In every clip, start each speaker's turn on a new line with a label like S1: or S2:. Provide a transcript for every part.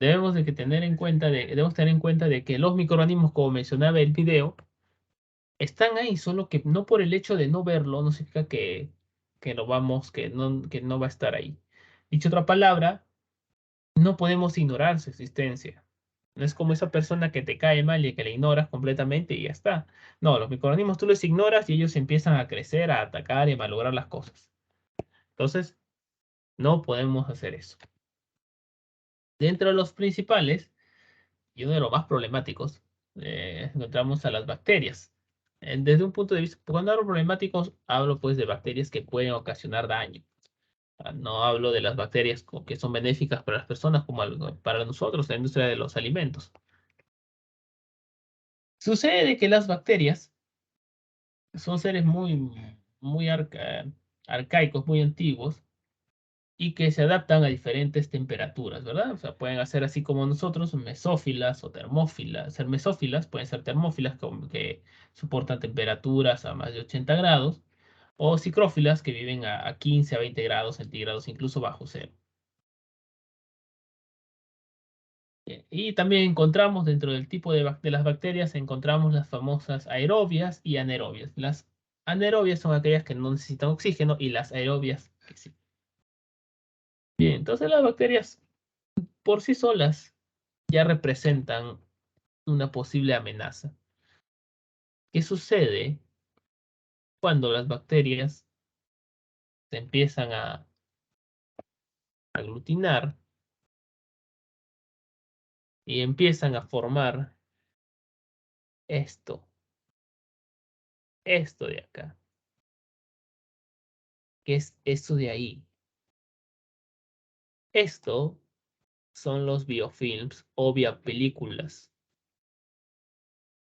S1: debemos tener en cuenta de que los microorganismos, como mencionaba el video, están ahí, solo que no por el hecho de no verlo, no significa que no va a estar ahí. Dicho otra palabra, no podemos ignorar su existencia. No es como esa persona que te cae mal y que la ignoras completamente y ya está. No, los microorganismos tú los ignoras y ellos empiezan a crecer, a atacar y a malograr las cosas. Entonces, no podemos hacer eso. Dentro de los principales, y uno de los más problemáticos, encontramos a las bacterias. Desde un punto de vista, cuando hablo problemáticos, hablo pues de bacterias que pueden ocasionar daño. No hablo de las bacterias que son benéficas para las personas como para nosotros, la industria de los alimentos. Sucede que las bacterias son seres muy arcaicos, muy antiguos, y que se adaptan a diferentes temperaturas, ¿verdad? O sea, pueden hacer así como nosotros, mesófilas o termófilas. Ser mesófilas, pueden ser termófilas que soportan temperaturas a más de 80 grados, o psicrófilas que viven a 15 a 20 grados centígrados, incluso bajo cero. Y también encontramos dentro del tipo de las bacterias, encontramos las famosas aerobias y anaerobias. Las anaerobias son aquellas que no necesitan oxígeno y las aerobias que sí. Bien, entonces las bacterias por sí solas ya representan una posible amenaza. ¿Qué sucede cuando las bacterias se empiezan a aglutinar y empiezan a formar esto, esto de acá? ¿Qué es esto de ahí? Esto son los biofilms o biopelículas.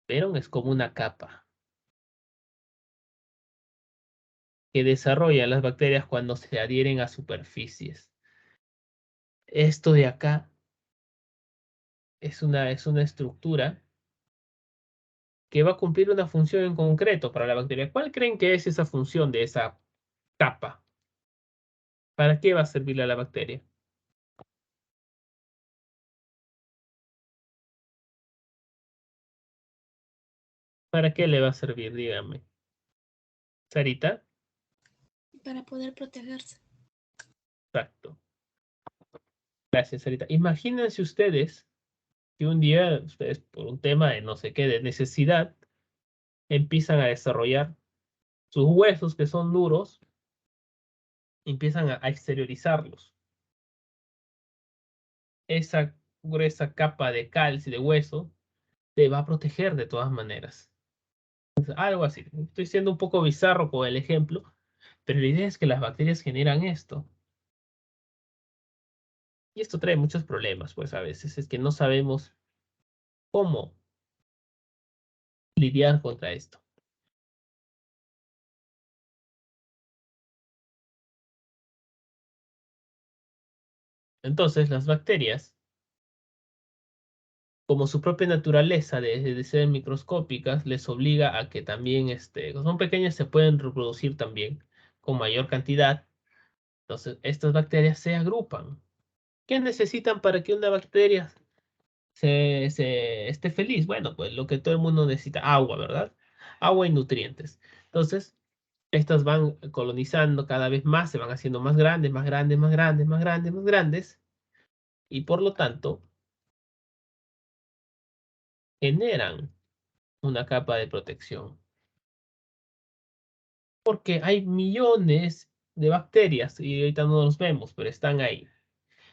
S1: Pero es como una capa que desarrollan las bacterias cuando se adhieren a superficies. Esto de acá es una estructura que va a cumplir una función en concreto para la bacteria. ¿Cuál creen que es esa función de esa capa? ¿Para qué va a servirle a la bacteria? ¿Para qué le va a servir? Dígame. Sarita.
S2: Para poder protegerse.
S1: Exacto. Gracias, Sarita. Imagínense ustedes que un día, ustedes por un tema de no sé qué, de necesidad, empiezan a desarrollar sus huesos que son duros, empiezan a exteriorizarlos. Esa gruesa capa de calcio y de hueso te va a proteger de todas maneras. Algo así. Estoy siendo un poco bizarro con el ejemplo, pero la idea es que las bacterias generan esto. Y esto trae muchos problemas, pues a veces es que no sabemos cómo lidiar contra esto. Entonces, las bacterias, como su propia naturaleza de ser microscópicas, les obliga a que también, como son pequeñas, se pueden reproducir también con mayor cantidad. Entonces, estas bacterias se agrupan. ¿Qué necesitan para que una bacteria se esté feliz? Bueno, pues lo que todo el mundo necesita, agua, ¿verdad? Agua y nutrientes. Entonces, estas van colonizando cada vez más, se van haciendo más grandes, más grandes, más grandes, más grandes, más grandes, y por lo tanto generan una capa de protección. Porque hay millones de bacterias y ahorita no los vemos, pero están ahí.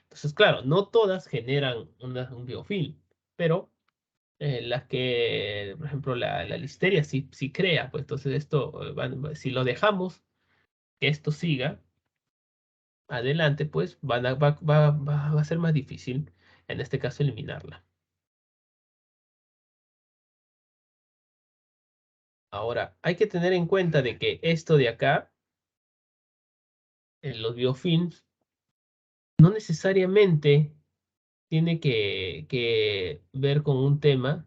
S1: Entonces, claro, no todas generan un biofilm, pero las que, por ejemplo, la listeria sí crea, pues entonces esto, si lo dejamos que esto siga adelante, pues va a ser más difícil, en este caso, eliminarla. Ahora, hay que tener en cuenta de que esto de acá, en los biofilms, no necesariamente tiene que ver con un tema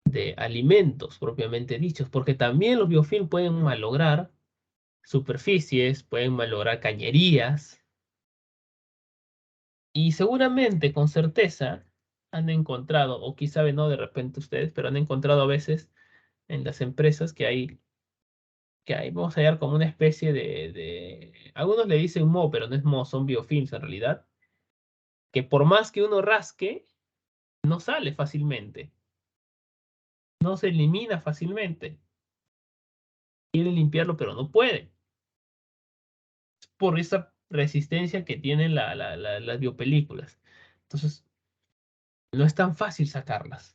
S1: de alimentos propiamente dichos, porque también los biofilms pueden malograr superficies, pueden malograr cañerías, Y seguramente, con certeza, han encontrado, o quizá no de repente ustedes, pero han encontrado a veces en las empresas que hay, vamos a hallar como una especie algunos le dicen mo, pero no es mo, son biofilms en realidad, que por más que uno rasque, no sale fácilmente, no se elimina fácilmente. Quiere limpiarlo, pero no puede, por esa resistencia que tienen las biopelículas. Entonces, no es tan fácil sacarlas,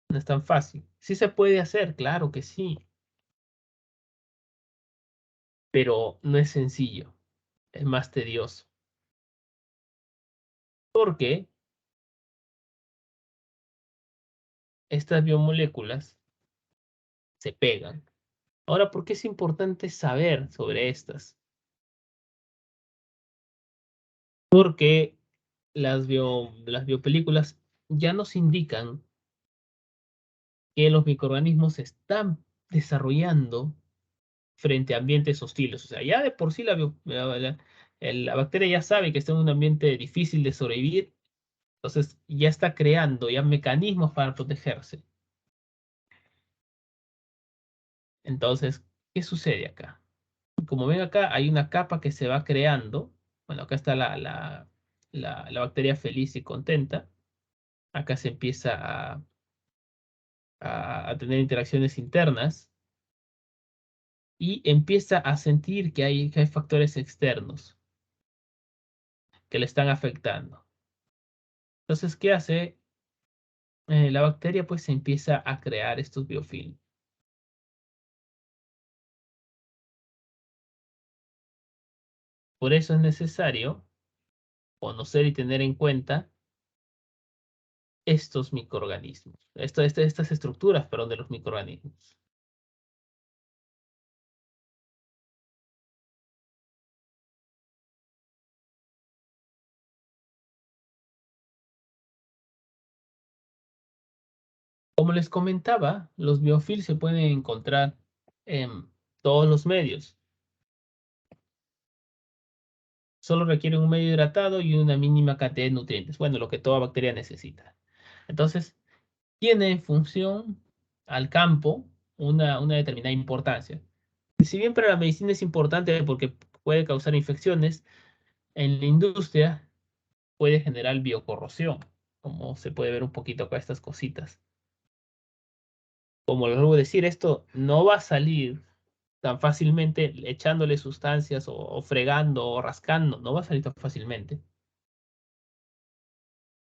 S1: no es tan fácil. Sí se puede hacer, claro que sí, pero no es sencillo, es más tedioso. Porque estas biomoléculas se pegan. Ahora, ¿por qué es importante saber sobre estas? Porque las biopelículas ya nos indican que los microorganismos se están desarrollando frente a ambientes hostiles. O sea, ya de por sí la bacteria ya sabe que está en un ambiente difícil de sobrevivir, entonces ya está creando ya mecanismos para protegerse. Entonces, ¿qué sucede acá? Como ven acá, hay una capa que se va creando. Bueno, acá está la bacteria feliz y contenta. Acá se empieza a tener interacciones internas y empieza a sentir que hay factores externos que le están afectando. Entonces, ¿qué hace? La bacteria pues se empieza a crear estos biofilms. Por eso es necesario conocer y tener en cuenta estos microorganismos, estas estructuras, perdón, de los microorganismos. Como les comentaba, los biofilms se pueden encontrar en todos los medios. Solo requieren un medio hidratado y una mínima cantidad de nutrientes. Bueno, lo que toda bacteria necesita. Entonces, tiene en función al campo una determinada importancia. Si bien para la medicina es importante porque puede causar infecciones, en la industria puede generar biocorrosión, como se puede ver un poquito acá estas cositas. Como les vuelvo a decir, esto no va a salir tan fácilmente echándole sustancias o fregando o rascando, no va a salir tan fácilmente.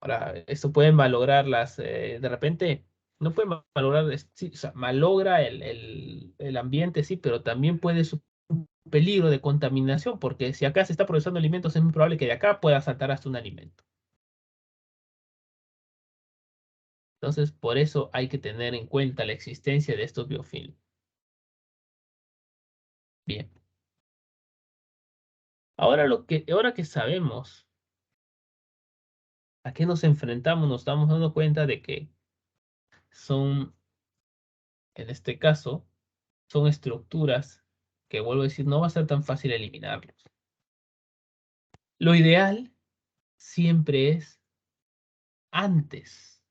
S1: Ahora, esto pueden malograr de repente, no pueden malograr, sí, o sea, malogra el ambiente, sí, pero también puede ser un peligro de contaminación, porque si acá se está procesando alimentos, es muy probable que de acá pueda saltar hasta un alimento. Entonces, por eso hay que tener en cuenta la existencia de estos biofilms. Bien. Ahora que sabemos a qué nos enfrentamos, nos estamos dando cuenta de que son, en este caso, son estructuras que, vuelvo a decir, no va a ser tan fácil eliminarlos. Lo ideal siempre es, antes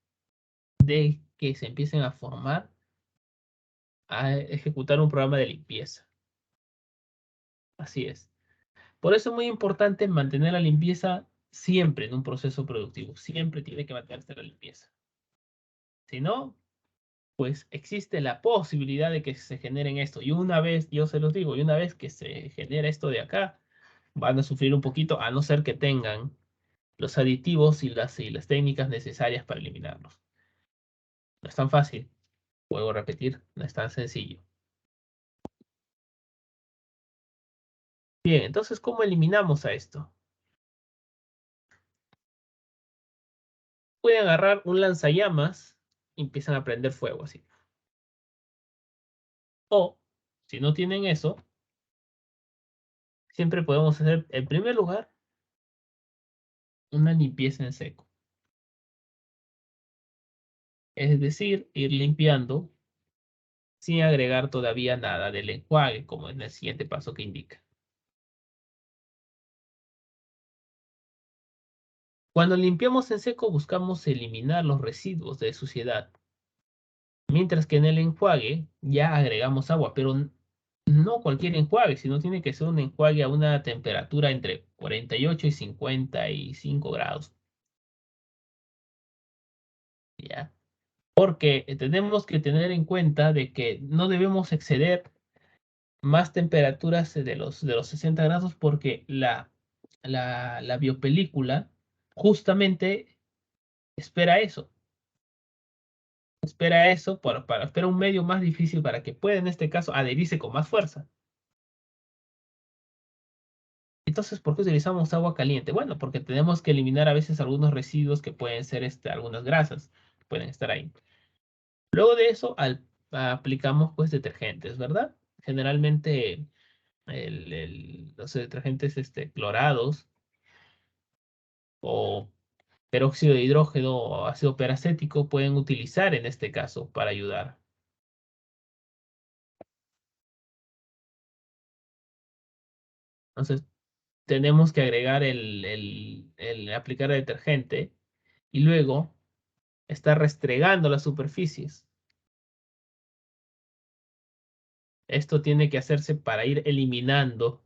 S1: de que se empiecen a formar, a ejecutar un programa de limpieza. Así es. Por eso es muy importante mantener la limpieza siempre en un proceso productivo. Siempre tiene que mantenerse la limpieza. Si no, pues existe la posibilidad de que se generen esto. Y una vez, yo se los digo, y una vez que se genera esto de acá, van a sufrir un poquito, a no ser que tengan los aditivos y las técnicas necesarias para eliminarlos. No es tan fácil, vuelvo a repetir, no es tan sencillo. Bien, entonces, ¿cómo eliminamos a esto? Pueden agarrar un lanzallamas y empiezan a prender fuego así. O, si no tienen eso, siempre podemos hacer, en primer lugar, una limpieza en seco. Es decir, ir limpiando sin agregar todavía nada del enjuague, como en el siguiente paso que indica. Cuando limpiamos en seco buscamos eliminar los residuos de suciedad, mientras que en el enjuague ya agregamos agua, pero no cualquier enjuague, sino tiene que ser un enjuague a una temperatura entre 48 y 55 grados, ¿ya? Porque tenemos que tener en cuenta de que no debemos exceder más temperaturas de los 60 grados porque la biopelícula justamente espera eso. Espera eso espera un medio más difícil para que pueda en este caso adherirse con más fuerza. Entonces, ¿por qué utilizamos agua caliente? Bueno, porque tenemos que eliminar a veces algunos residuos que pueden ser algunas grasas que pueden estar ahí. Luego de eso, aplicamos pues detergentes, ¿verdad? Generalmente los detergentes clorados o peróxido de hidrógeno o ácido peracético pueden utilizar en este caso para ayudar. Entonces, tenemos que agregar el aplicar el detergente y luego estar restregando las superficies. Esto tiene que hacerse para ir eliminando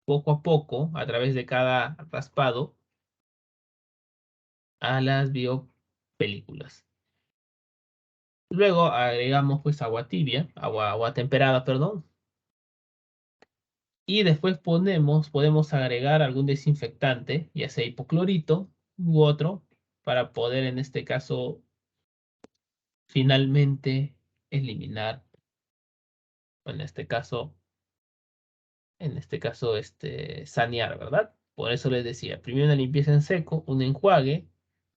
S1: poco a poco, a través de cada raspado, a las biopelículas. Luego agregamos pues agua tibia, agua temperada, perdón. Y después podemos agregar algún desinfectante, ya sea hipoclorito u otro, para poder en este caso finalmente eliminar, en este caso, sanear, ¿verdad? Por eso les decía, primero una limpieza en seco, un enjuague,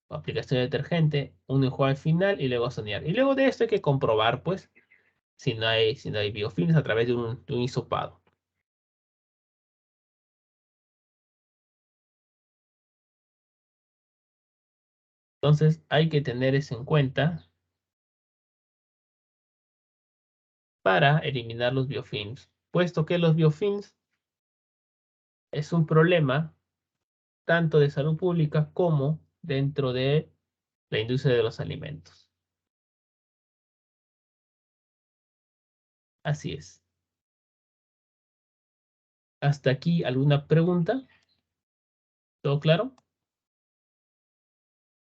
S1: aplicación de detergente, un enjuague final y luego sanear. Y luego de esto hay que comprobar, pues, si no hay biofilms a través de un hisopado. Entonces hay que tener eso en cuenta para eliminar los biofilms, puesto que los biofilms es un problema tanto de salud pública como dentro de la industria de los alimentos. Así es. ¿Hasta aquí alguna pregunta? ¿Todo claro?